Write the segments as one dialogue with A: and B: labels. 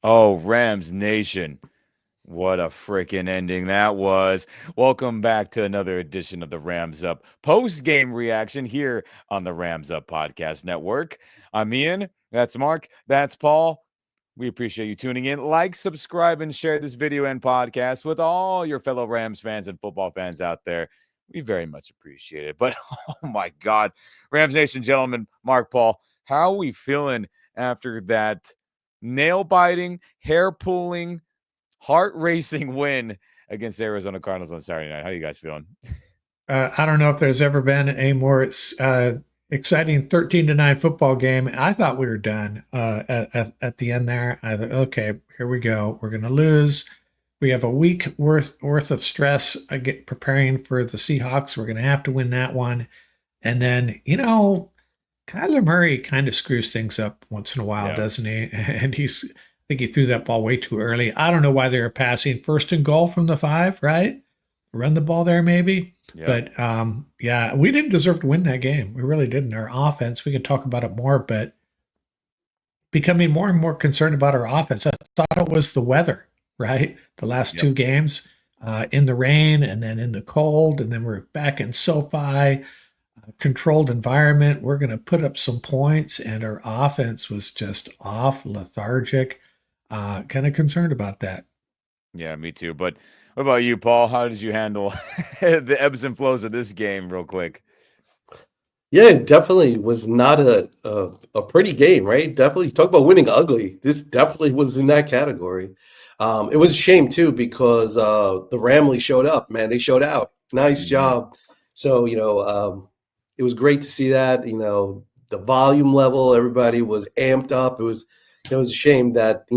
A: Oh, Rams Nation. What a freaking ending that was. Welcome back to another edition of the Rams Up post game reaction here on the Rams Up Podcast Network. I'm Ian. That's Mark. That's Paul. We appreciate you tuning in. Like, subscribe, and share this video and podcast with all your fellow Rams fans and football fans out there. We very much appreciate it. But oh my God, Rams Nation, gentlemen, Mark, Paul, how are we feeling after that nail biting, hair pulling, heart racing win against the Arizona Cardinals on Saturday night? How are you guys feeling?
B: I don't know if there's ever been a more exciting 13-9 football game. I thought we were done at the end there. I thought, okay, here we go. We're going to lose. We have a week worth of stress preparing for the Seahawks. We're going to have to win that one. And then, Kyler Murray kind of screws things up once in a while,
A: Yeah.
B: doesn't he? And I think he threw that ball way too early. I don't know why they were passing first and goal from the 5, right? Run the ball there, maybe.
A: Yeah.
B: But yeah, we didn't deserve to win that game. We really didn't. Our offense, we can talk about it more, but becoming more and more concerned about our offense. I thought it was the weather, right? The last
A: Yep.
B: two games in the rain and then in the cold, and then we're back in SoFi, controlled environment. We're going to put up some points, and our offense was just off, lethargic. Kind of concerned about that.
A: Yeah, me too. But what about you, Paul? How did you handle the ebbs and flows of this game, real quick?
C: Yeah, it definitely was not a pretty game, right? Definitely talk about winning ugly. This definitely was in that category. It was a shame too because the Ramley showed up, man. They showed out. Nice
A: Hmm.
C: job. So it was great to see that. The volume level, everybody was amped up. It was a shame that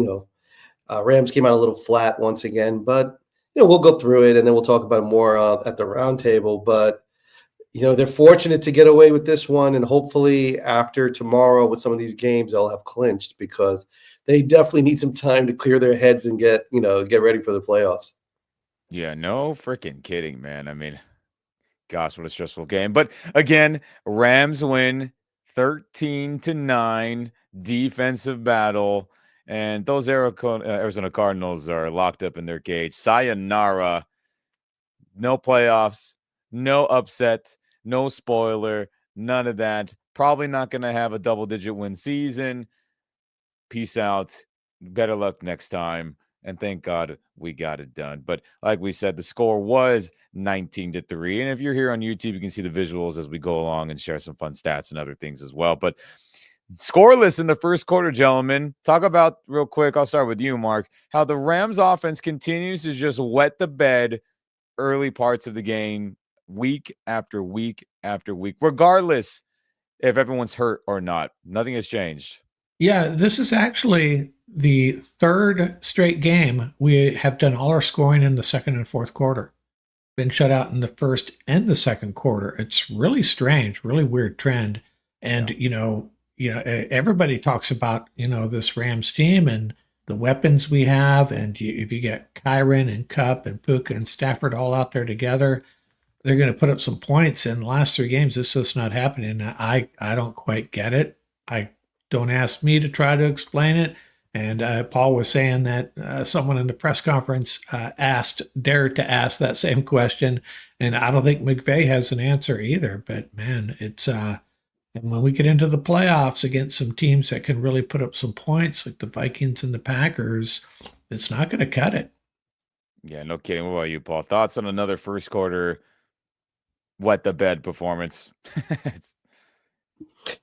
C: Rams came out a little flat once again, but we'll go through it and then we'll talk about it more at the roundtable. But they're fortunate to get away with this one, and hopefully after tomorrow with some of these games, they'll have clinched because they definitely need some time to clear their heads and get ready for the playoffs.
A: Yeah, no freaking kidding, man. I mean, gosh, what a stressful game. But again, Rams win 13-9, defensive battle. And those Arizona Cardinals are locked up in their cage. Sayonara. No playoffs, no upset, no spoiler, none of that. Probably not going to have a double digit win season. Peace out. Better luck next time. And thank God we got it done. But like we said, the score was 19-3. And if you're here on YouTube, you can see the visuals as we go along and share some fun stats and other things as well. But scoreless in the first quarter, gentlemen. Talk about real quick. I'll start with you, Mark, how the Rams offense continues to just wet the bed early parts of the game, week after week after week, regardless if everyone's hurt or not. Nothing has changed.
B: Yeah, this is actually the third straight game we have done all our scoring in the second and fourth quarter. Been shut out in the first and the second quarter. It's really strange, really weird trend. And
A: Yeah.
B: everybody talks about this Rams team and the weapons we have, and if you get Kyron and Cup and Puka and Stafford all out there together, they're going to put up some points. In the last three games, this is not happening. I don't quite get it. I don't ask me to try to explain it. And Paul was saying that someone in the press conference dared to ask that same question, and I don't think McVay has an answer either. But man, it's and when we get into the playoffs against some teams that can really put up some points, like the Vikings and the Packers, it's not going to cut it.
A: Yeah, no kidding. What about you, Paul? Thoughts on another first quarter wet the bed performance?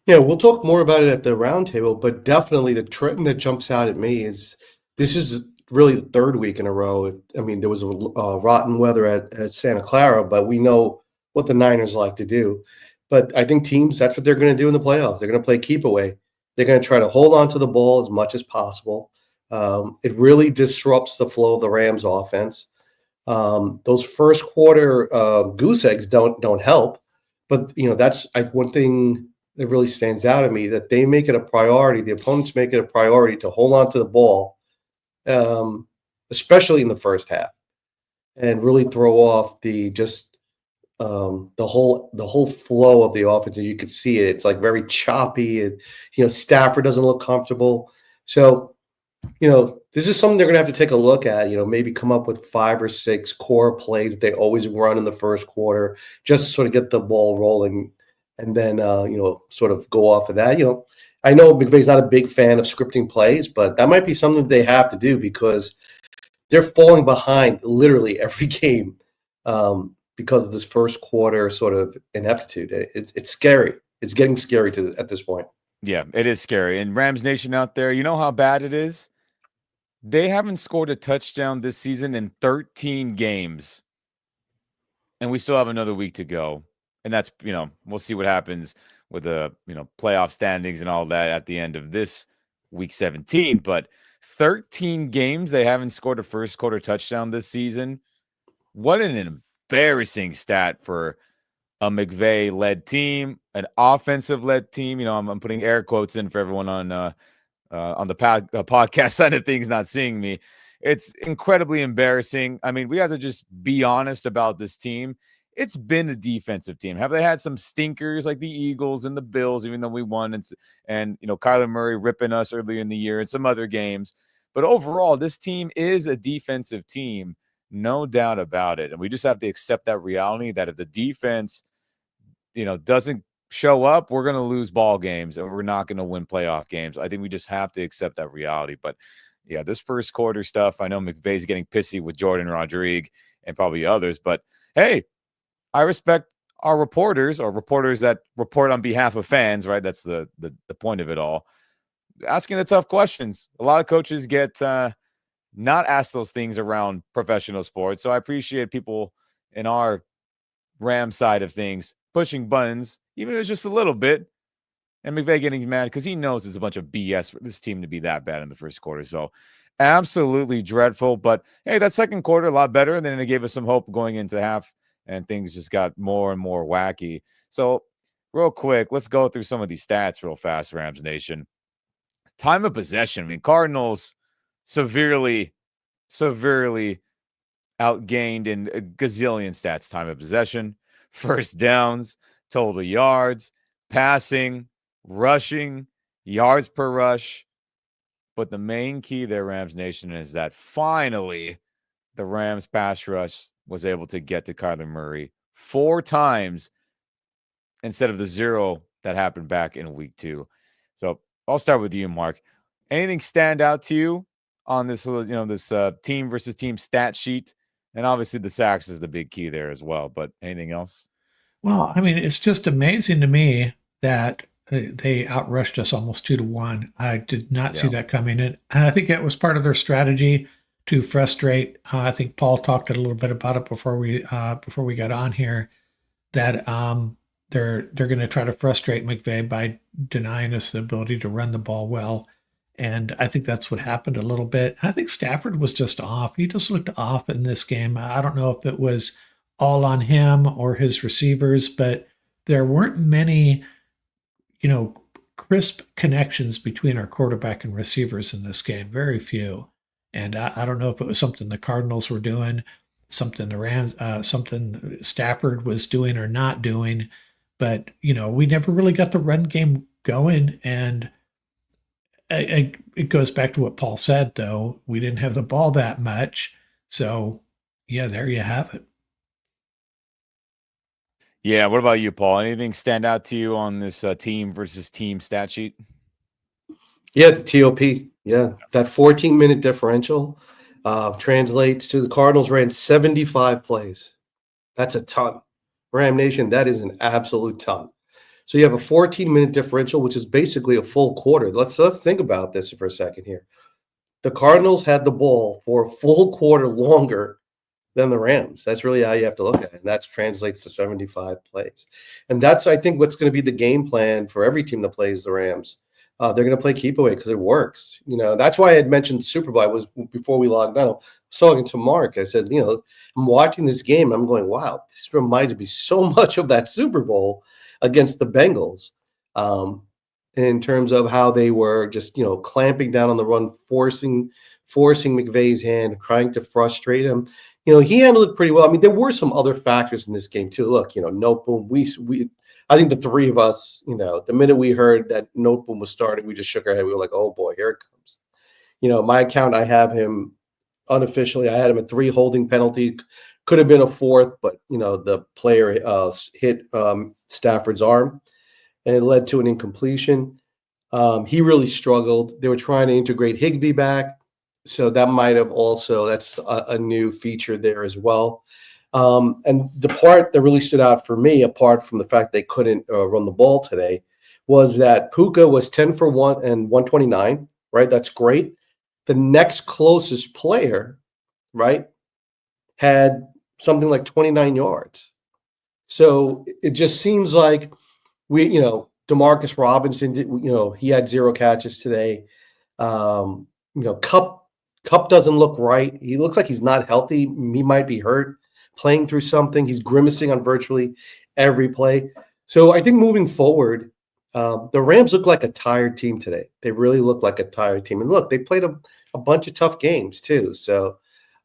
C: Yeah, we'll talk more about it at the roundtable, but definitely the trend that jumps out at me is this is really the third week in a row. I mean, there was a rotten weather at Santa Clara, but we know what the Niners like to do. But I think teams, that's what they're going to do in the playoffs. They're going to play keep away. They're going to try to hold on to the ball as much as possible. It really disrupts the flow of the Rams offense. Those first quarter goose eggs don't help, but that's one thing that really stands out to me, that they make it a priority. The opponents make it a priority to hold on to the ball, um, especially in the first half, and really throw off the whole flow of the offense. And you could see it; it's like very choppy, and Stafford doesn't look comfortable. So This is something they're going to have to take a look at, maybe come up with 5 or 6 core plays that they always run in the first quarter just to sort of get the ball rolling and then, sort of go off of that. I know McVay's not a big fan of scripting plays, but that might be something they have to do because they're falling behind literally every game because of this first quarter sort of ineptitude. It's scary. It's getting scary at this point.
A: Yeah, it is scary. And Rams Nation out there, you know how bad it is? They haven't scored a touchdown this season in 13 games. And we still have another week to go. And that's, we'll see what happens with the, playoff standings and all that at the end of this week 17. But 13 games, they haven't scored a first quarter touchdown this season. What an embarrassing stat for a McVay-led team, an offensive-led team. I'm putting air quotes in for everyone on the podcast side of things not seeing me. It's incredibly embarrassing. I mean, we have to just be honest about this team. It's been a defensive team. Have they had some stinkers like the Eagles and the Bills, even though we won, and Kyler Murray ripping us early in the year and some other games? But overall, this team is a defensive team, no doubt about it. And we just have to accept that reality that if the defense, doesn't show up, we're going to lose ball games and we're not going to win playoff games. I think we just have to accept that reality. But yeah, this first quarter stuff, I know McVay's getting pissy with Jordan Rodriguez and probably others, but hey, I respect our reporters or reporters that report on behalf of fans, right? That's the point of it all. Asking the tough questions. A lot of coaches get not asked those things around professional sports. So I appreciate people in our Ram side of things pushing buttons, even if it's just a little bit. And McVay getting mad because he knows it's a bunch of BS for this team to be that bad in the first quarter. So absolutely dreadful. But hey, that second quarter, a lot better. And then it gave us some hope going into half, and things just got more and more wacky. So real quick, let's go through some of these stats real fast, Rams Nation. Time of possession. I mean, Cardinals severely outgained in a gazillion stats. Time of possession, first downs, total yards, passing, rushing, yards per rush. But the main key there, Rams Nation, is that finally the Rams pass rush was able to get to Kyler Murray 4 times instead of the 0 that happened back in week 2. So I'll start with you, Mark. Anything stand out to you on this, this team versus team stat sheet? And obviously the sacks is the big key there as well. But anything else?
B: Well, I mean, it's just amazing to me that they outrushed us almost 2-1. I did not see that coming in. And I think that was part of their strategy to frustrate. I think Paul talked a little bit about it before we got on here, that they're going to try to frustrate McVay by denying us the ability to run the ball well. And I think that's what happened a little bit. I think Stafford was just off. He just looked off in this game. I don't know if it was all on him or his receivers, but there weren't many, crisp connections between our quarterback and receivers in this game. Very few. And I don't know if it was something the Cardinals were doing, something the Rams, something Stafford was doing or not doing, but we never really got the run game going. And it goes back to what Paul said, though. We didn't have the ball that much. So, yeah, there you have it.
A: Yeah, what about you, Paul? Anything stand out to you on this team versus team stat sheet?
C: Yeah, the TOP. Yeah, that 14-minute differential translates to the Cardinals ran 75 plays. That's a ton. Ram Nation, that is an absolute ton. So you have a 14-minute differential, which is basically a full quarter. Let's think about this for a second here. The Cardinals had the ball for a full quarter longer than the Rams. That's really how you have to look at it. And that translates to 75 plays. And that's, I think, what's going to be the game plan for every team that plays the Rams. They're going to play keep away because it works. That's why I had mentioned the Super Bowl. I was, before we logged on, I was talking to Mark. I said, I'm watching this game. I'm going, wow, this reminds me so much of that Super Bowl against the Bengals. In terms of how they were just, clamping down on the run, forcing McVay's hand, trying to frustrate him. He handled it pretty well. I mean, there were some other factors in this game too. Look, Noteboom, I think the three of us, the minute we heard that Noteboom was starting, we just shook our head. We were like, oh boy, here it comes. My account, I have him unofficially. I had him at 3 holding penalty. Could have been a fourth, but the player hit Stafford's arm, and it led to an incompletion. He really struggled. They were trying to integrate Higbee back, so that might have also that's a new feature there as well. And the part that really stood out for me, apart from the fact they couldn't run the ball today, was that Puka was 10 for 1 and 129, right? That's great. The next closest player, right, had something like 29 yards. So it just seems like Demarcus Robinson did, he had 0 catches today. Cup doesn't look right. He looks like he's not healthy. He might be hurt, playing through something. He's grimacing on virtually every play. So I think moving forward, the Rams look like a tired team today. They really look like a tired team. And look, they played a bunch of tough games too. So,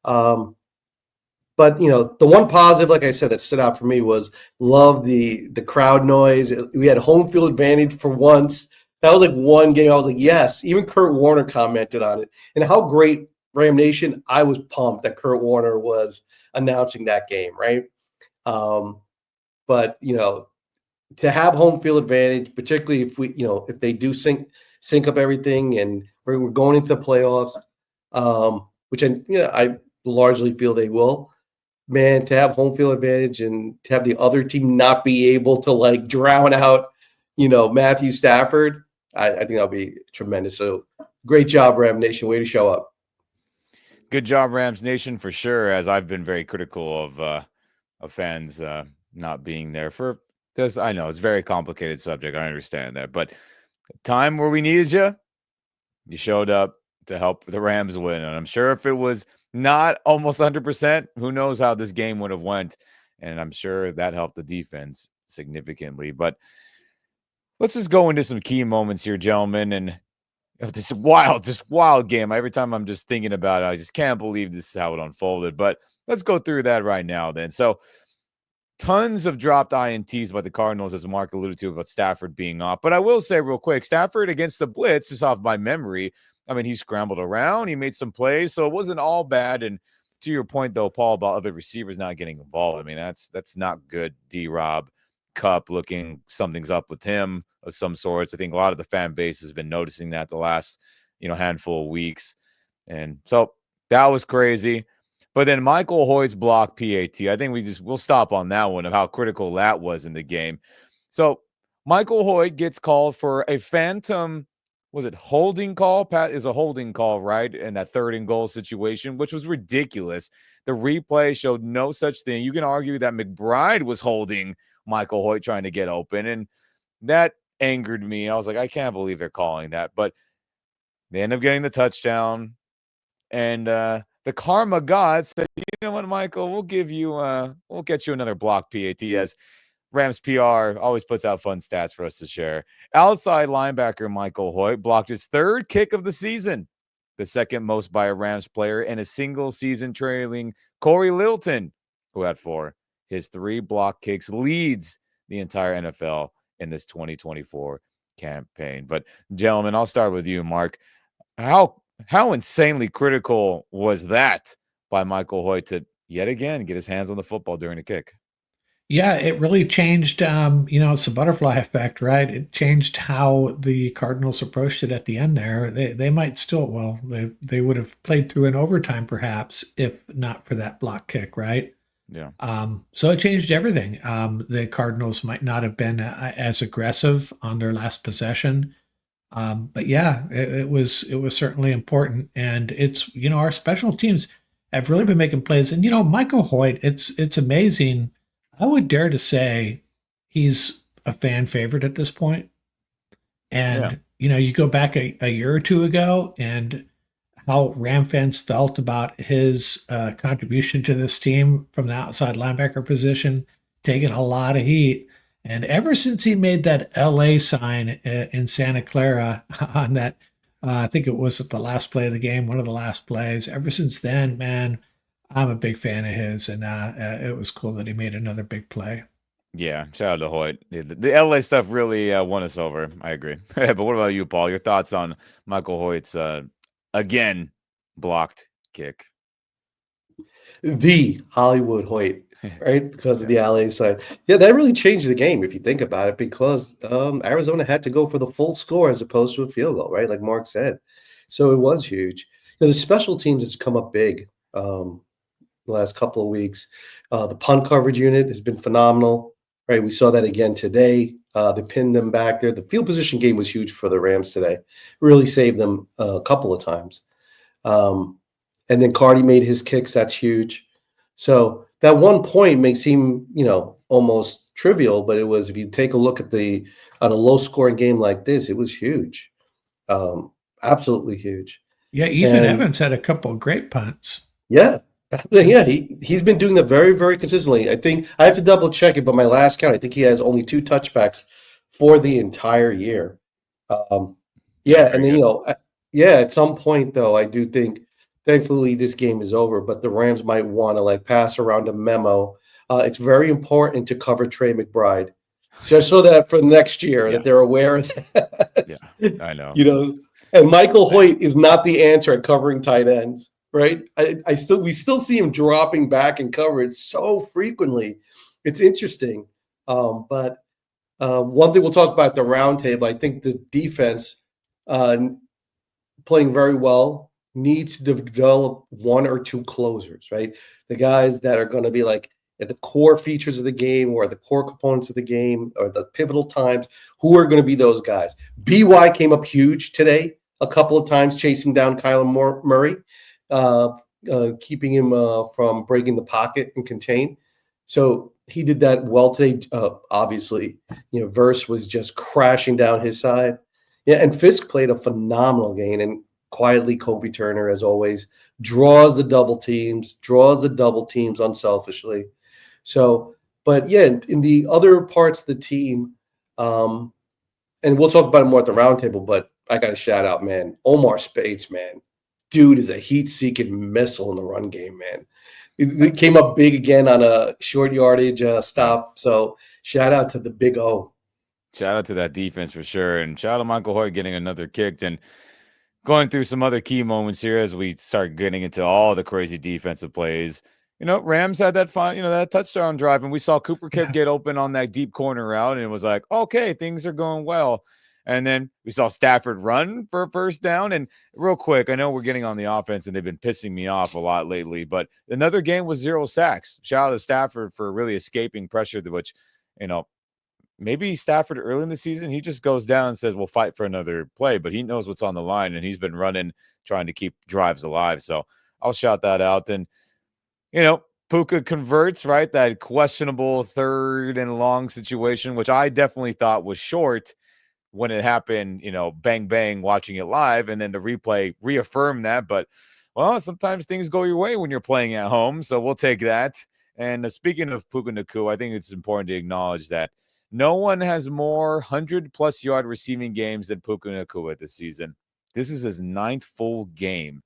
C: but the one positive, like I said, that stood out for me was love the crowd noise. We had home field advantage for once. That was like one game I was like, yes. Even Kurt Warner commented on it. And how great, Ram Nation, I was pumped that Kurt Warner was announcing that game, right? But to have home field advantage, particularly if they do sync up everything and we're going into the playoffs, which I largely feel they will. Man, to have home field advantage and to have the other team not be able to like drown out, Matthew Stafford, I think that'll be tremendous. So great job, Ram Nation. Way to show up.
A: Good job, Rams Nation, for sure. As I've been very critical of fans not being there for this. I know it's a very complicated subject. I understand that, but time where we needed you, you showed up to help the Rams win. And I'm sure if it was not almost 100%, who knows how this game would have went. And I'm sure that helped the defense significantly. But let's just go into some key moments here, gentlemen. And this wild game. Every time I'm just thinking about it, I just can't believe this is how it unfolded. But let's go through that right now then. So tons of dropped INTs by the Cardinals, as Mark alluded to, about Stafford being off. But I will say real quick, Stafford against the blitz, just off my memory, I mean, he scrambled around. He made some plays, so it wasn't all bad. And to your point, though, Paul, about other receivers not getting involved, I mean, that's not good. D-Rob, Cup looking something's up with him of some sorts. I think a lot of the fan base has been noticing that the last, handful of weeks. And so that was crazy. But then Michael Hoyt's block PAT, I think we'll stop on that one of how critical that was in the game. So Michael Hoyt gets called for a phantom, was it holding call? Pat, is a holding call, right? In that 3rd and goal situation, which was ridiculous. The replay showed no such thing. You can argue that McBride was holding Michael Hoyt trying to get open, and that angered me. I was like, I can't believe they're calling that. But they end up getting the touchdown. And the karma god said, you know what, Michael, we'll get you another block PAT, as Rams PR always puts out fun stats for us to share. Outside linebacker Michael Hoyt blocked his 3rd kick of the season, the 2nd most by a Rams player in a single season, trailing Corey Littleton, who had 4. His 3 block kicks leads the entire NFL in this 2024 campaign. But gentlemen, I'll start with you, Mark. How insanely critical was that by Michael Hoyt to yet again get his hands on the football during the kick?
B: Yeah, it really changed. It's a butterfly effect, right? It changed how the Cardinals approached it at the end there. They might still, well, they would have played through an overtime perhaps if not for that block kick, right?
A: Yeah.
B: So it changed everything. The Cardinals might not have been as aggressive on their last possession. But yeah, it was certainly important, and it's our special teams have really been making plays, and Michael Hoyt, it's amazing. I would dare to say he's a fan favorite at this point.
A: Yeah.
B: And you go back a year or two ago, and how Ram fans felt about his contribution to this team from the outside linebacker position, taking a lot of heat. And ever since he made that LA sign in Santa Clara on that, I think it was at the last play of the game, one of the last plays, ever since then, man, I'm a big fan of his. And it was cool that he made another big play.
A: Yeah. Shout out to Hoyt. The LA stuff really won us over. I agree. But what about you, Paul? Your thoughts on Michael Hoyt's again, blocked kick.
C: The Hollywood Hoyt, right? Because of the LA side. Yeah, that really changed the game if you think about it, because Arizona had to go for the full score as opposed to a field goal, right? Like Mark said. So it was huge. The special teams has come up big the last couple of weeks. The punt coverage unit has been phenomenal, right? We saw that again today. They pinned them back there. The field position game was huge for the Rams today. Really saved them a couple of times. And then Cardi made his kicks. That's huge. So that 1 point may seem, almost trivial, but it was, if you take a look at on a low scoring game like this, it was huge. Absolutely huge.
B: Yeah, Ethan
C: And
B: Evans had a couple of great punts.
C: yeah, yeah, he's been doing that very, very consistently. I think I have to double check it, but my last count, I think he has only 2 touchbacks for the entire year. Yeah, and then at some point though, I do think, thankfully, this game is over, but the Rams might want to pass around a memo. It's very important to cover Trey McBride, so that for next year that they're aware of that.
A: Yeah, I know.
C: And Michael Hoyt is not the answer at covering tight ends. Right, we still see him dropping back in coverage so frequently. It's interesting, but one thing we'll talk about the roundtable. I think the defense, playing very well, needs to develop 1 or 2 closers. Right, the guys that are going to be at the core features of the game, or the core components of the game, or the pivotal times. Who are going to be those guys? BY came up huge today, a couple of times, chasing down Kyler Murray. Keeping him from breaking the pocket and contain. So he did that well today. Obviously, Verse was just crashing down his side. Yeah, and Fisk played a phenomenal game, and quietly Kobe Turner, as always, draws the double teams unselfishly. So, but yeah, in the other parts of the team, and we'll talk about it more at the roundtable, but I got to shout out, man, Omar Spades, man. Dude is a heat-seeking missile in the run game, man. It came up big again on a short yardage stop. So shout out to the Big O.
A: Shout out to that defense for sure. And shout out to Michael Hoyt getting another kick and going through some other key moments here as we start getting into all the crazy defensive plays. Rams had that that touchdown drive, and we saw Cooper Kupp get open on that deep corner route, and it was like, okay, things are going well. And then we saw Stafford run for a first down. And real quick, I know we're getting on the offense and they've been pissing me off a lot lately, but another game with 0 sacks. Shout out to Stafford for really escaping pressure, which, maybe Stafford early in the season, he just goes down and says, we'll fight for another play, but he knows what's on the line and he's been running, trying to keep drives alive. So I'll shout that out. And, Puka converts, right? That questionable 3rd and long situation, which I definitely thought was short when it happened, bang, bang, watching it live. And then the replay reaffirmed that. But, well, sometimes things go your way when you're playing at home. So we'll take that. And speaking of Puka Nacua, I think it's important to acknowledge that no one has more 100-plus yard receiving games than Puka Nacua this season. This is his 9th full game.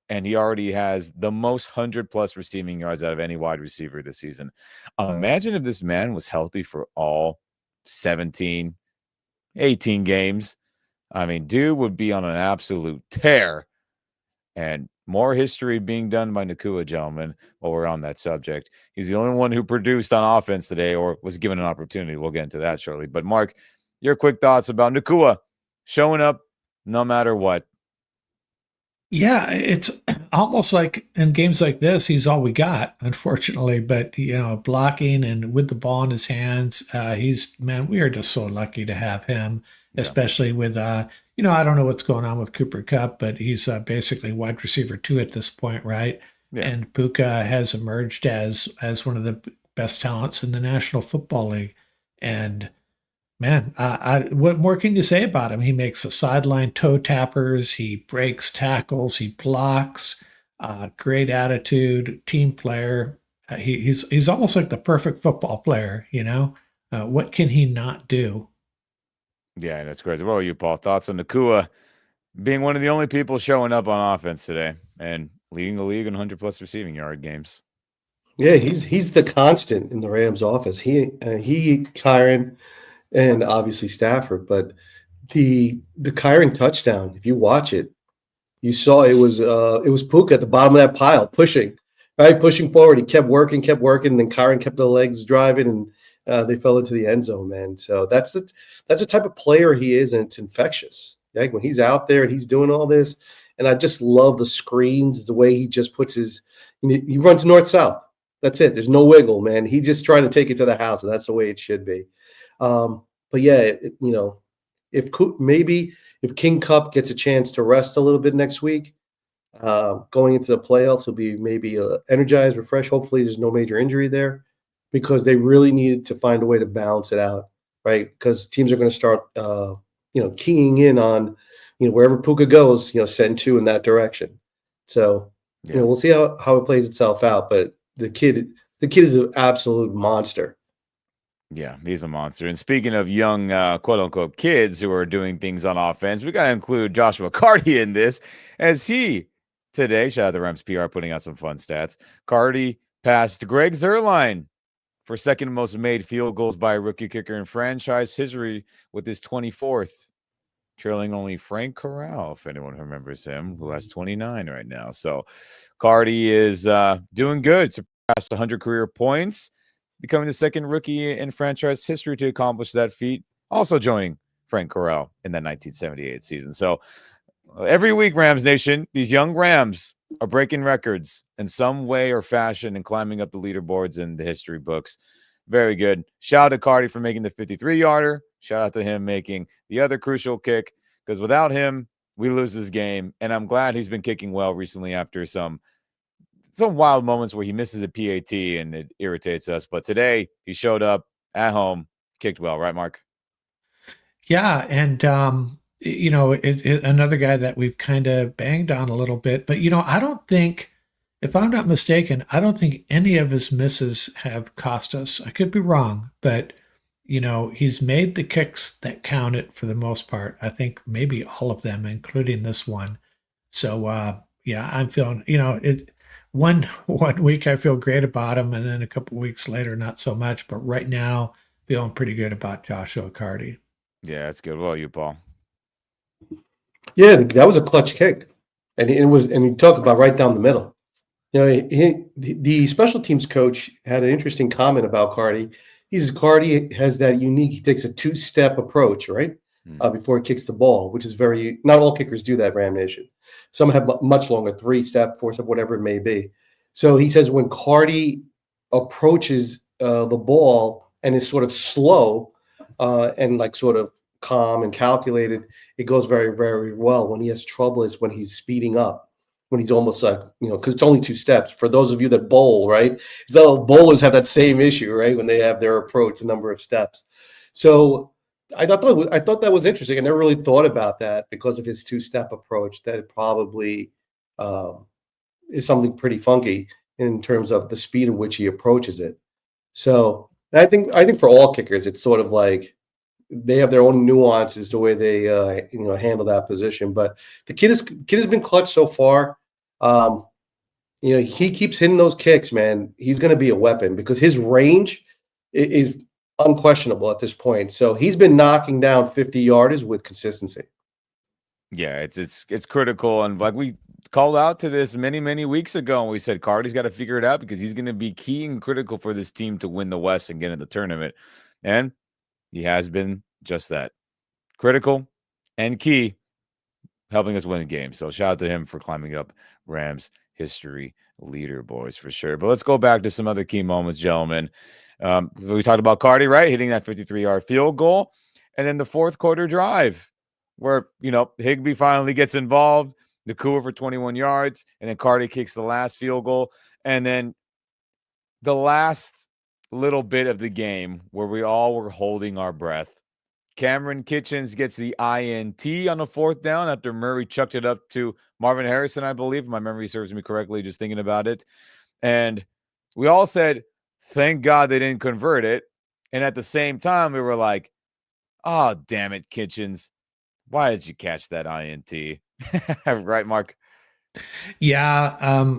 A: And he already has the most 100-plus receiving yards out of any wide receiver this season. Imagine if this man was healthy for all 17, 18 games. I mean, dude would be on an absolute tear. And more history being done by Nacua, gentlemen, while we're on that subject. He's the only one who produced on offense today, or was given an opportunity. We'll get into that shortly. But, Mark, your quick thoughts about Nacua showing up no matter what.
B: Yeah, it's almost like in games like this, he's all we got, unfortunately. But, blocking and with the ball in his hands, we are just so lucky to have him, especially with, I don't know what's going on with Cooper Kupp, but he's basically wide receiver 2 at this point, right? Yeah. And Puka has emerged as one of the best talents in the National Football League. And man, what more can you say about him? He makes the sideline toe tappers. He breaks tackles. He blocks. Great attitude, team player. He's almost like the perfect football player. What can he not do?
A: Yeah, that's crazy. What are you, Paul? Thoughts on Nacua being one of the only people showing up on offense today and leading the league in 100-plus receiving yard games?
C: Yeah, he's the constant in the Rams' offense. He, Kyron, and obviously Stafford, but the Kyron touchdown, if you watch it, you saw it was Puka at the bottom of that pile pushing, right, pushing forward. He kept working, and then Kyron kept the legs driving, and they fell into the end zone, man. So that's the type of player he is, and it's infectious. Like when he's out there and he's doing all this, and I just love the screens, the way he just puts his. He runs north south. That's it. There's no wiggle, man. He's just trying to take it to the house, and that's the way it should be. But yeah, if maybe if King Cup gets a chance to rest a little bit next week, going into the playoffs, he'll be maybe energized, refreshed. Hopefully, there's no major injury there because they really needed to find a way to balance it out, right? Because teams are going to start, keying in on, wherever Puka goes, send two in that direction. So,
A: Yeah.
C: we'll see how it plays itself out. But the kid is an absolute monster.
A: Yeah, he's a monster. And speaking of young, quote unquote, kids who are doing things on offense, we got to include Joshua Carty in this as he today, shout out to Rams PR, putting out some fun stats. Carty passed Greg Zuerlein for second most made field goals by a rookie kicker in franchise history with his 24th, trailing only Frank Corral, if anyone remembers him, who has 29 right now. So Carty is doing good, surpassed 100 career points, becoming the second rookie in franchise history to accomplish that feat, also joining Frank Corral in that 1978 season. So every week, Rams Nation, these young Rams are breaking records in some way or fashion and climbing up the leaderboards in the history books. Very good. Shout out to Carty for making the 53-yarder. Shout out to him making the other crucial kick, because without him, we lose this game. And I'm glad he's been kicking well recently after some wild moments where he misses a PAT and it irritates us. But today he showed up at home, kicked well, right, Mark?
B: Yeah, and another guy that we've kind of banged on a little bit, but I don't think, if I'm not mistaken, I don't think any of his misses have cost us. I could be wrong, but he's made the kicks that counted for the most part. I think maybe all of them, including this one. So yeah, I'm feeling, it one week I feel great about him, and then a couple weeks later not so much. But right now, feeling pretty good about Joshua Carty.
A: Yeah, that's good. Well, you, Paul.
C: Yeah, that was a clutch kick, and you talk about right down the middle. The special teams coach had an interesting comment about Carty. He says Carty has that unique. He takes a two-step approach, right, before he kicks the ball, which is very. Not all kickers do that, Ram Nation. Some have much longer, three-step, four-step, whatever it may be. So he says when Carty approaches the ball and is sort of slow and like sort of calm and calculated, it goes very, very well. When he has trouble is when he's speeding up, when he's almost like, because it's only two steps. For those of you that bowl, right? So bowlers have that same issue, right? When they have their approach, the number of steps. So I thought that was interesting. I never really thought about that because of his two-step approach. That it probably is something pretty funky in terms of the speed at which he approaches it. So I think for all kickers, it's sort of like they have their own nuances the way they handle that position. But the kid has been clutch so far. He keeps hitting those kicks, man. He's going to be a weapon because his range is unquestionable at this point. So he's been knocking down 50-yarders with consistency.
A: Yeah, it's critical, and like we called out to this many weeks ago, and we said Carty's got to figure it out because he's going to be key and critical for this team to win the West and get in the tournament, and he has been just that, critical and key, helping us win a game. So shout out to him for climbing up Rams history leaderboards for sure. But let's go back to some other key moments, gentlemen. We talked about Carty, right, hitting that 53-yard field goal, and then the fourth quarter drive, where, Higbee finally gets involved, Nakua for 21 yards, and then Carty kicks the last field goal. And then the last little bit of the game where we all were holding our breath, Cameron Kitchens gets the INT on the fourth down after Murray chucked it up to Marvin Harrison, I believe. My memory serves me correctly, just thinking about it. And we all said, thank God they didn't convert it. And at the same time, we were like, oh, damn it, Kitchens. Why did you catch that INT? Right, Mark?
B: Yeah,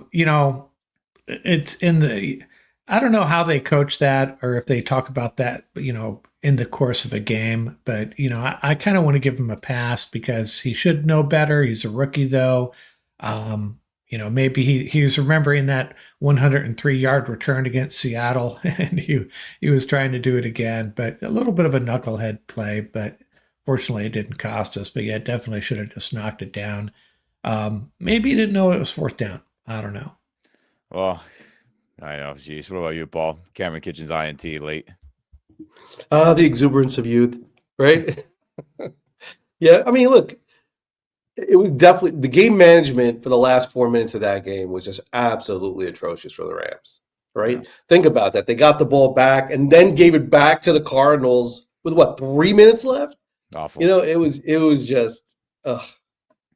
B: it's in the. I don't know how they coach that or if they talk about that, in the course of a game. But I kind of want to give him a pass because he should know better. He's a rookie, though. Maybe he was remembering that 103-yard return against Seattle, and he was trying to do it again, but a little bit of a knucklehead play, but fortunately it didn't cost us. But yeah, definitely should have just knocked it down. Maybe he didn't know it was fourth down. I don't know.
A: Well, I know. Jeez, what about you, Paul? Cameron Kitchens INT late.
C: The exuberance of youth, right? Yeah, I mean, look, it was definitely the game management for the last 4 minutes of that game was just absolutely atrocious for the Rams, right?
A: Yeah.
C: Think about that. They got the ball back and then gave it back to the Cardinals with what, 3 minutes left?
A: Awful.
C: It was just,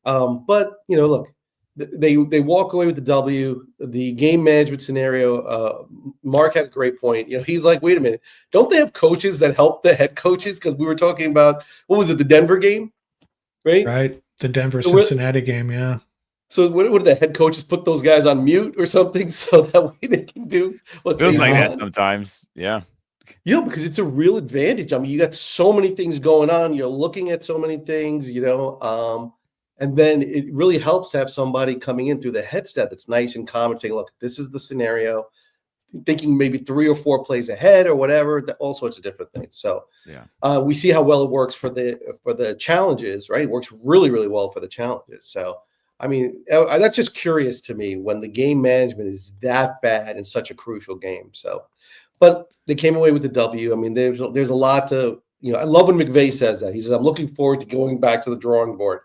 C: but look, they walk away with the W. The game management scenario. Mark had a great point. He's like, wait a minute, don't they have coaches that help the head coaches? Because we were talking about what was it, the Denver game, right?
B: Right. The Denver
C: So
B: Cincinnati game, yeah.
C: So what did the head coaches put those guys on mute or something so that way they can do what
A: Feels
C: they
A: like that
C: want?
A: sometimes. Yeah.
C: Because it's a real advantage. I mean, you got so many things going on. You're looking at so many things, and then it really helps to have somebody coming in through the headset that's nice and calm and saying, look, this is the scenario, thinking maybe 3 or 4 plays ahead or whatever, all sorts of different things. So
A: Yeah.
C: we see how well it works for the challenges, right? It works really, really well for the challenges. So, I mean, that's just curious to me when the game management is that bad in such a crucial game. So, but they came away with the W. I mean, there's a lot to, I love when McVay says that. He says, I'm looking forward to going back to the drawing board.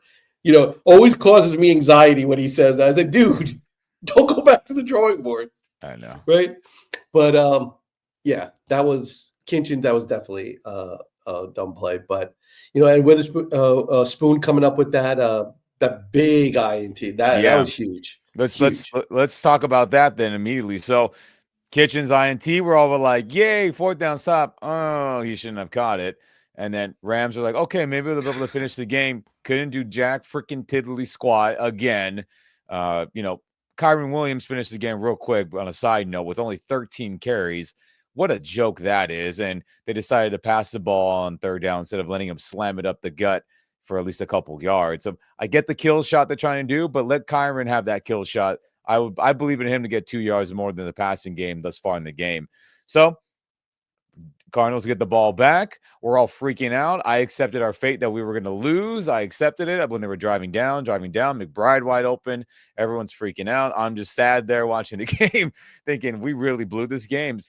C: Always causes me anxiety when he says that. I said, dude, don't go back to the drawing board.
A: I know.
C: Right. But yeah, that was Kinchin. That was definitely a dumb play. But and Witherspoon Spoon coming up with that big INT, that
A: Yeah.
C: was huge.
A: Let's talk about that then immediately. So Kitchens INT, we're all like, yay, fourth down stop. Oh, he shouldn't have caught it. And then Rams are like, okay, maybe they'll be able to finish the game. Couldn't do jack freaking tiddly squat again. Kyron Williams finished the game real quick, but on a side note, with only 13 carries. What a joke that is. And they decided to pass the ball on third down instead of letting him slam it up the gut for at least a couple yards. So I get the kill shot they're trying to do, but let Kyron have that kill shot. I believe in him to get 2 yards more than the passing game thus far in the game. So Cardinals get the ball back. We're all freaking out. I accepted our fate that we were going to lose. I accepted it when they were driving down. McBride wide open. Everyone's freaking out. I'm just sad there watching the game, thinking we really blew this game.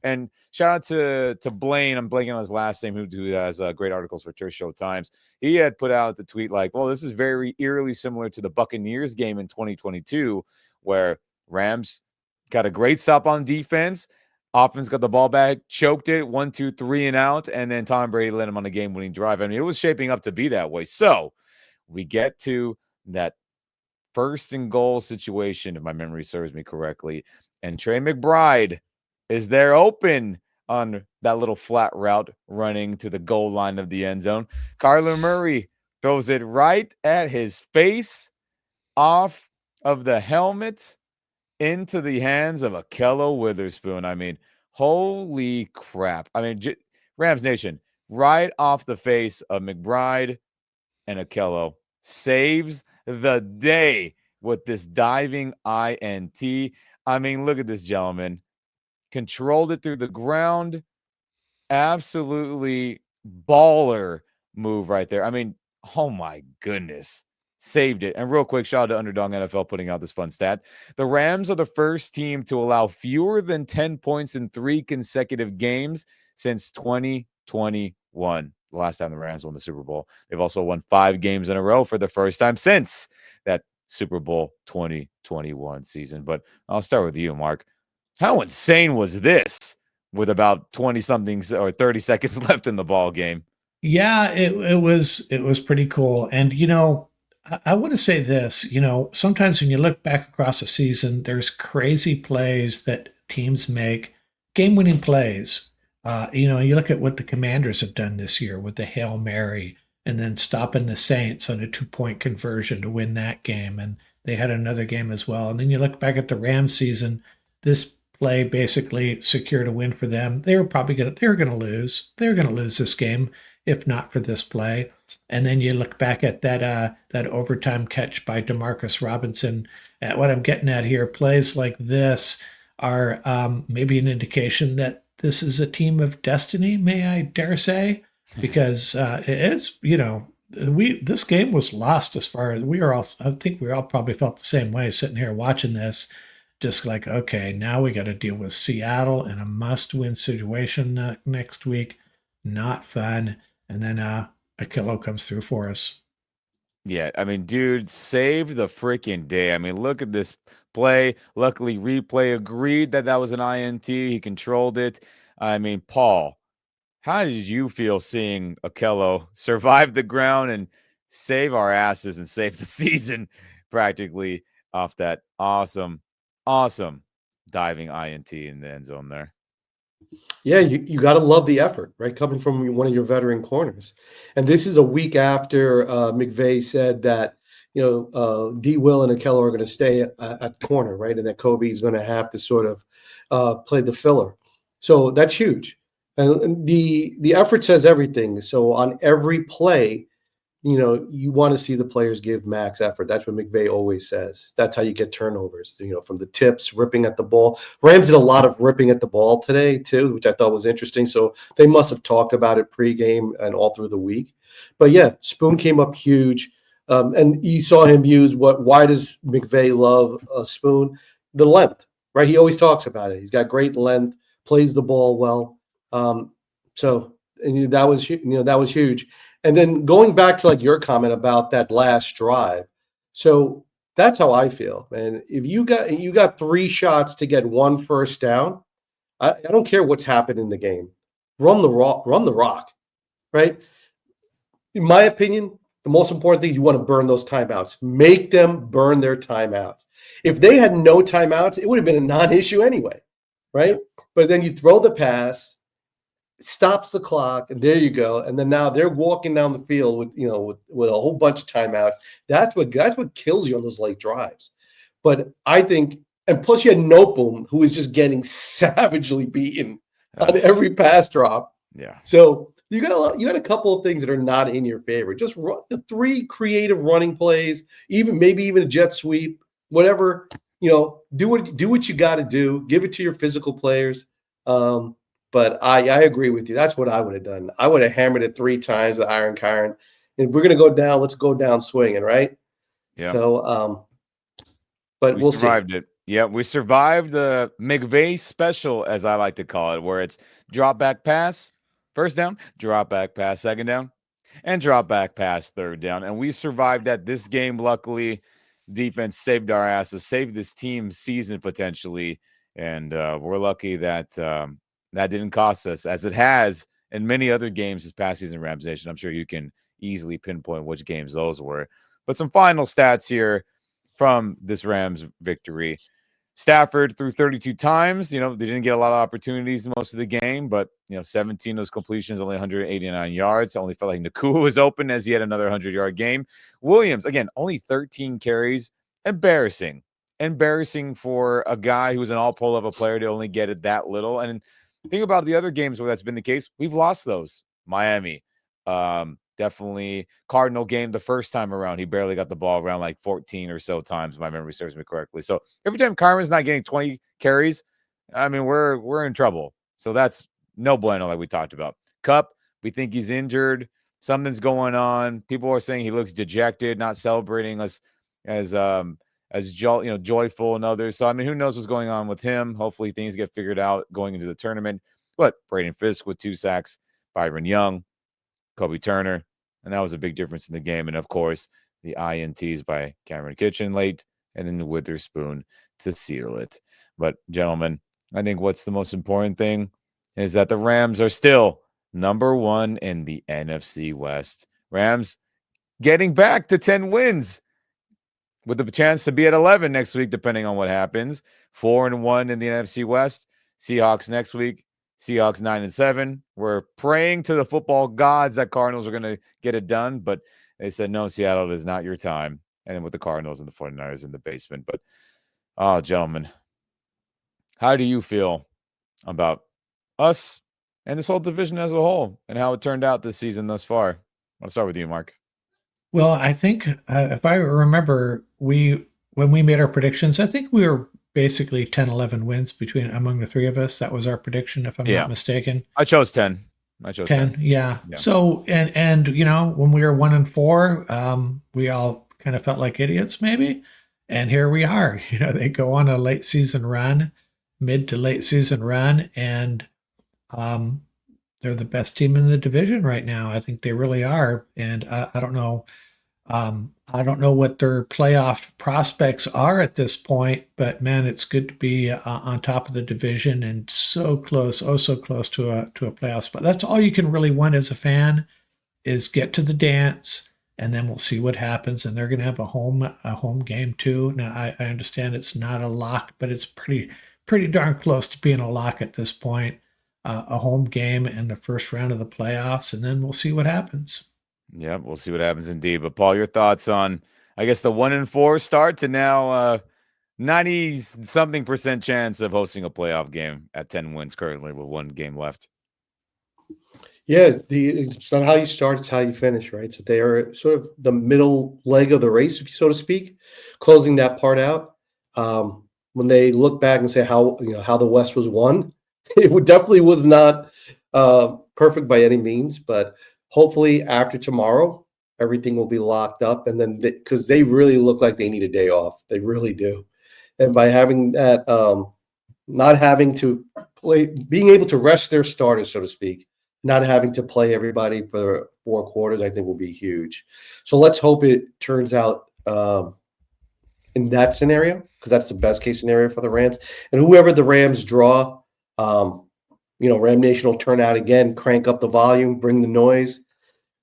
A: And shout out to Blaine. I'm blanking on his last name, who has great articles for Church Show Times. He had put out the tweet like, well, this is very eerily similar to the Buccaneers game in 2022, where Rams got a great stop on defense. Offense got the ball back, choked it, 1, 2, 3 and out, and then Tom Brady led him on a game-winning drive. I mean, it was shaping up to be that way. So we get to that first and goal situation, if my memory serves me correctly, and Trey McBride is there open on that little flat route running to the goal line of the end zone. Kyler Murray throws it right at his face off of the helmet into the hands of Akello Witherspoon. I mean, holy crap. I mean, Rams Nation, right off the face of McBride and Akello, saves the day with this diving INT. I mean, look at this gentleman. Controlled it through the ground. Absolutely baller move right there. I mean, oh my goodness. Saved it. And real quick, shout out to Underdog NFL putting out this fun stat. The Rams are the first team to allow fewer than 10 points in 3 consecutive games since 2021. The last time the Rams won the Super Bowl. They've also won 5 games in a row for the first time since that Super Bowl 2021 season. But I'll start with you, Mark. How insane was this with about 20 something or 30 seconds left in the ball game?
B: Yeah, it was pretty cool. And I want to say this, sometimes when you look back across a season, there's crazy plays that teams make, game-winning plays. You look at what the Commanders have done this year with the Hail Mary and then stopping the Saints on a 2-point conversion to win that game. And they had another game as well. And then you look back at the Rams season, this play basically secured a win for them. They were going to lose. They were going to lose this game. if not for this play. And then you look back at that overtime catch by Demarcus Robinson. At what I'm getting at here, plays like this are maybe an indication that this is a team of destiny, may I dare say, because it's this game was lost as far as we were all. I think we all probably felt the same way sitting here watching this. Just like, okay, now we got to deal with Seattle in a must-win situation next week. Not fun. And then Akilo comes through for us.
A: Yeah, I mean, dude, saved the freaking day. I mean, look at this play. Luckily, replay agreed that that was an INT. He controlled it. I mean, Paul, how did you feel seeing Okello survive the ground and save our asses and save the season practically off that awesome, awesome diving INT in the end zone there?
C: Yeah, you got to love the effort, right? Coming from one of your veteran corners. And this is a week after McVay said that, D. Will and Akello are going to stay at corner, right? And that Kobe is going to have to sort of play the filler. So that's huge. And the effort says everything. So on every play, you want to see the players give max effort. That's what McVay always says. That's how you get turnovers, from the tips, ripping at the ball. Rams did a lot of ripping at the ball today, too, which I thought was interesting. So they must have talked about it pregame and all through the week. But yeah, Spoon came up huge. And you saw him use why does McVay love Spoon? The length, right? He always talks about it. He's got great length, plays the ball well. And that was huge. And then going back to like your comment about that last drive. So that's how I feel, man. If you got 3 shots to get 1 first down, I don't care what's happened in the game. Run the rock, right? In my opinion, the most important thing, you want to burn those timeouts. Make them burn their timeouts. If they had no timeouts, it would have been a non-issue anyway, right? But then you throw the pass, stops the clock, and there you go. And then now they're walking down the field with a whole bunch of timeouts. That's what kills you on those late drives. But I think, and plus you had Noteboom, who is just getting savagely beaten on every pass drop.
A: Yeah.
C: So you got a couple of things that are not in your favor. Just run the 3 creative running plays, maybe even a jet sweep, whatever. Do what you got to do. Give it to your physical players. But I agree with you. That's what I would have done. I would have hammered it 3 times with Iron Kyron. If we're going to go down, let's go down swinging, right?
A: Yeah.
C: So, but we'll
A: survived
C: see.
A: it. Yeah, we survived the McVay special, as I like to call it, where it's drop back pass, first down, drop back pass, second down, and drop back pass, third down. And we survived that. This game, luckily, defense saved our asses, saved this team's season potentially. And we're lucky that that didn't cost us, as it has in many other games this past season, Rams Nation. I'm sure you can easily pinpoint which games those were. But some final stats here from this Rams victory. Stafford threw 32 times. They didn't get a lot of opportunities most of the game, but 17 of those completions, only 189 yards. Only felt like Nakua was open as he had another 100-yard game. Williams, again, only 13 carries. Embarrassing for a guy who was an all-pro level player to only get it that little. And think about the other games where that's been the case. We've lost those. Miami, definitely Cardinal game the first time around. He barely got the ball around like 14 or so times, if my memory serves me correctly. So every time Kyron's not getting 20 carries, I mean, we're in trouble. So that's no bueno, like we talked about. Cup, we think he's injured. Something's going on. People are saying he looks dejected, not celebrating as joyful and others. So I mean, who knows what's going on with him? Hopefully things get figured out going into the tournament. But Braden Fisk with 2 sacks, Byron Young, Kobe Turner, and that was a big difference in the game. And of course, the INTs by Cameron Kitchen late, and then the Witherspoon to seal it. But gentlemen, I think what's the most important thing is that the Rams are still number 1 in the NFC West. Rams getting back to 10 wins with the chance to be at 11 next week, depending on what happens. 4-1 in the NFC West. Seahawks next week. Seahawks 9-7. We're praying to the football gods that Cardinals are going to get it done, but they said, no, Seattle, it is not your time. And then with the Cardinals and the 49ers in the basement. But, oh, gentlemen, how do you feel about us and this whole division as a whole and how it turned out this season thus far. I'll start with you, Mark.
B: Well, I think if I remember, when we made our predictions, I think we were basically 10, 11 wins among the three of us. That was our prediction, if I'm not
A: Yeah,
B: mistaken.
A: I chose 10. I chose
B: 10,
A: 10.
B: yeah.
A: Yeah.
B: So and when we were 1-4, we all kind of felt like idiots, maybe. And here we are. They go on a late season run, mid to late season run, and um, they're the best team in the division right now. I think they really are. And I don't know. I don't know what their playoff prospects are at this point, but man, it's good to be on top of the division and so close, oh so close to a playoff spot. That's all you can really want as a fan, is get to the dance, and then we'll see what happens. And they're going to have a home game too. Now I understand it's not a lock, but it's pretty darn close to being a lock at this point. A home game in the first round of the playoffs, and then we'll see what happens.
A: Yeah, we'll see what happens indeed. But Paul, your thoughts on, I guess, the 1-4 start to now 90 something percent chance of hosting a playoff game at 10 wins currently with one game left.
C: Yeah, it's not how you start, it's how you finish, right? So they are sort of the middle leg of the race, so to speak, closing that part out. When they look back and say how the West was won, definitely was not perfect by any means, but hopefully after tomorrow, everything will be locked up, and then because they really look like they need a day off, they really do, and by having that, not having to play, being able to rest their starters, so to speak, not having to play everybody for 4 quarters, I think will be huge. So let's hope it turns out in that scenario, because that's the best case scenario for the Rams. And whoever the Rams draw, Ram Nation will turn out again, crank up the volume, bring the noise,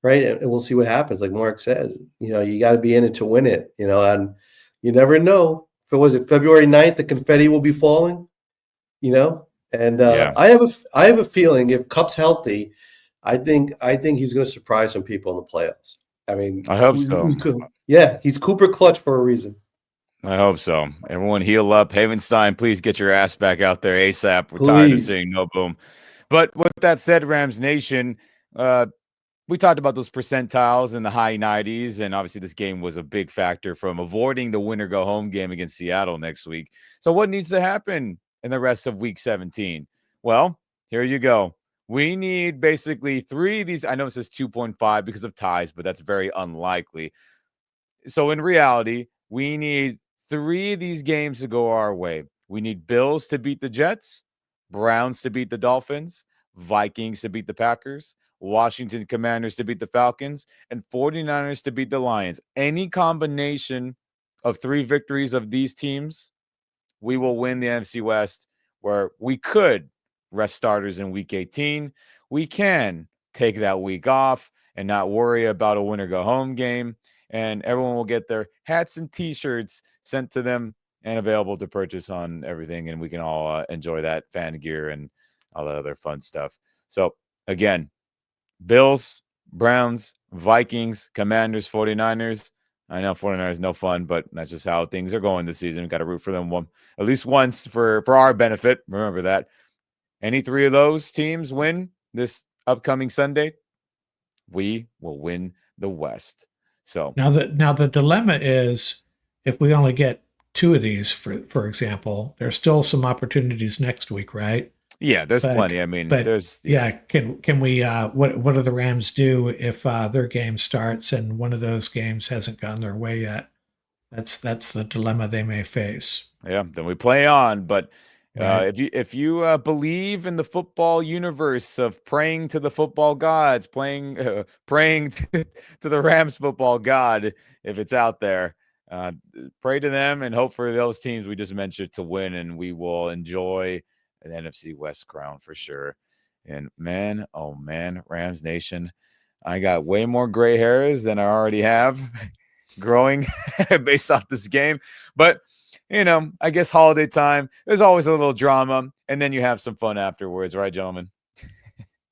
C: right? And we'll see what happens. Like Mark says, you got to be in it to win it, and you never know. If it was February 9th, the confetti will be falling, And
A: Yeah.
C: I have a feeling if Cup's healthy, I think he's going to surprise some people in the playoffs. I mean,
A: I hope so.
C: we could, yeah, he's Cooper Clutch for a reason.
A: I hope so. Everyone heal up. Havenstein, please get your ass back out there ASAP. We're tired of
C: Please.
A: seeing no boom. But with that said, Rams Nation, we talked about those percentiles in the high 90s, and obviously this game was a big factor from avoiding the winner go home game against Seattle next week. So what needs to happen in the rest of week 17? Well, here you go. We need basically 3 of these. I know it says 2.5 because of ties, but that's very unlikely. So in reality, we need 3 of these games to go our way. We need Bills to beat the Jets, Browns to beat the Dolphins, Vikings to beat the Packers, Washington Commanders to beat the Falcons, and 49ers to beat the Lions. Any combination of 3 victories of these teams, we will win the NFC West, where we could rest starters in week 18. We can take that week off and not worry about a win or go home game. And everyone will get their hats and t-shirts sent to them and available to purchase on everything. And we can all enjoy that fan gear and all the other fun stuff. So again, Bills, Browns, Vikings, Commanders, 49ers. I know 49ers no fun, but that's just how things are going this season. We've got to root for them at least once for our benefit. Remember that. Any 3 of those teams win this upcoming Sunday, we will win the West. So
B: Now the dilemma is, if we only get 2 of these, for example, there's still some opportunities next week, right?
A: yeah, there's
B: But
A: plenty. I mean,
B: but
A: there's
B: yeah, can we what do the Rams do if their game starts and one of those games hasn't gone their way yet? That's the dilemma they may face.
A: yeah, then we play on. But
B: Right.
A: if you believe in the football universe of praying to the football gods, praying to the Rams football god, if it's out there, pray to them and hope for those teams we just mentioned to win, and we will enjoy an NFC West crown for sure. And man, oh man, Rams Nation, I got way more gray hairs than I already have growing based off this game. But I guess holiday time, there's always a little drama, and then you have some fun afterwards, right, gentlemen?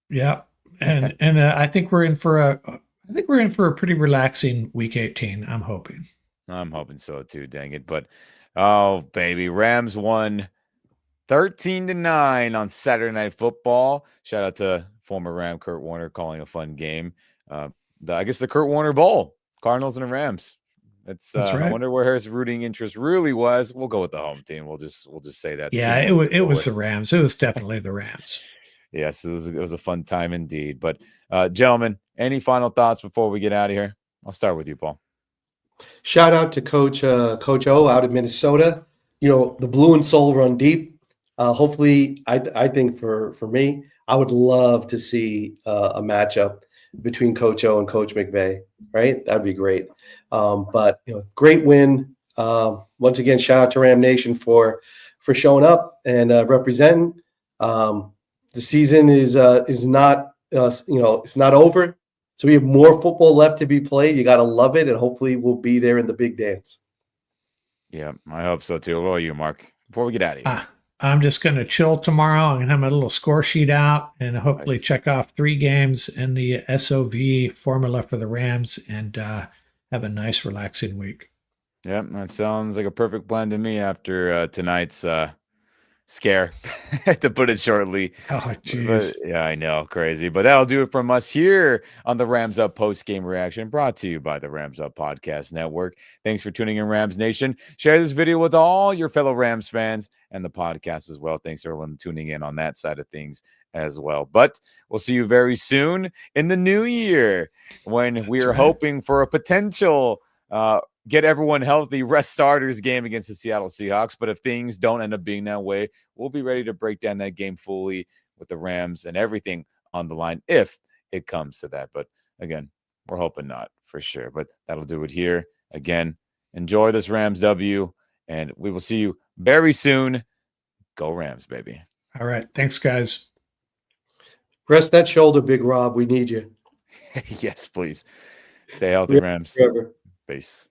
B: Yeah. And I think we're in for a pretty relaxing week 18. I'm hoping.
A: I'm hoping so too, dang it. But oh baby, Rams won 13-9 on Saturday Night Football. Shout out to former Ram Kurt Warner calling a fun game. I guess the Kurt Warner Bowl, Cardinals and the Rams. It's
B: That's
A: I
B: right.
A: wonder where his rooting interest really was. We'll go with the home team. We'll just say that.
B: Yeah,
A: Team
B: it was the Rams. It was definitely the Rams.
A: Yes, it was a fun time indeed. But gentlemen, any final thoughts before we get out of here? I'll start with you, Paul.
C: Shout out to Coach O out of Minnesota. You know, the blue and soul run deep. Hopefully, I think for me, I would love to see a matchup between Coach O and Coach McVay. Right, that'd be great. But you know, great win. Once again, shout out to Ram Nation for showing up and representing. The season is not it's not over. So we have more football left to be played. You got to love it, and hopefully we'll be there in the big dance.
A: Yeah, I hope so too. What about you, Mark? Before we get out of here.
B: I'm just going to chill tomorrow. I'm going to have my little score sheet out and hopefully
A: Nice.
B: check off 3 games in the SOV formula for the Rams and have a nice, relaxing week.
A: Yep, that sounds like a perfect plan to me after tonight's scare, to put it shortly.
B: Oh, jeez.
A: Yeah, I know, crazy. But that'll do it from us here on the Rams Up post-game reaction, brought to you by the Rams Up Podcast Network. Thanks for tuning in, Rams Nation. Share this video with all your fellow Rams fans and the podcast as well. Thanks to everyone tuning in on that side of things as well. But we'll see you very soon in the new year when we are hoping for a potential get everyone healthy, rest starters game against the Seattle Seahawks. But if things don't end up being that way, we'll be ready to break down that game fully with the Rams and everything on the line if it comes to that. But again, we're hoping not for sure. But that'll do it here. Again, enjoy this Rams W, and we will see you very soon. Go Rams, baby.
B: All right. Thanks, guys.
C: Rest that shoulder, Big Rob. We need you.
A: Yes, please. Stay healthy, Rams.
C: Forever.
A: Peace.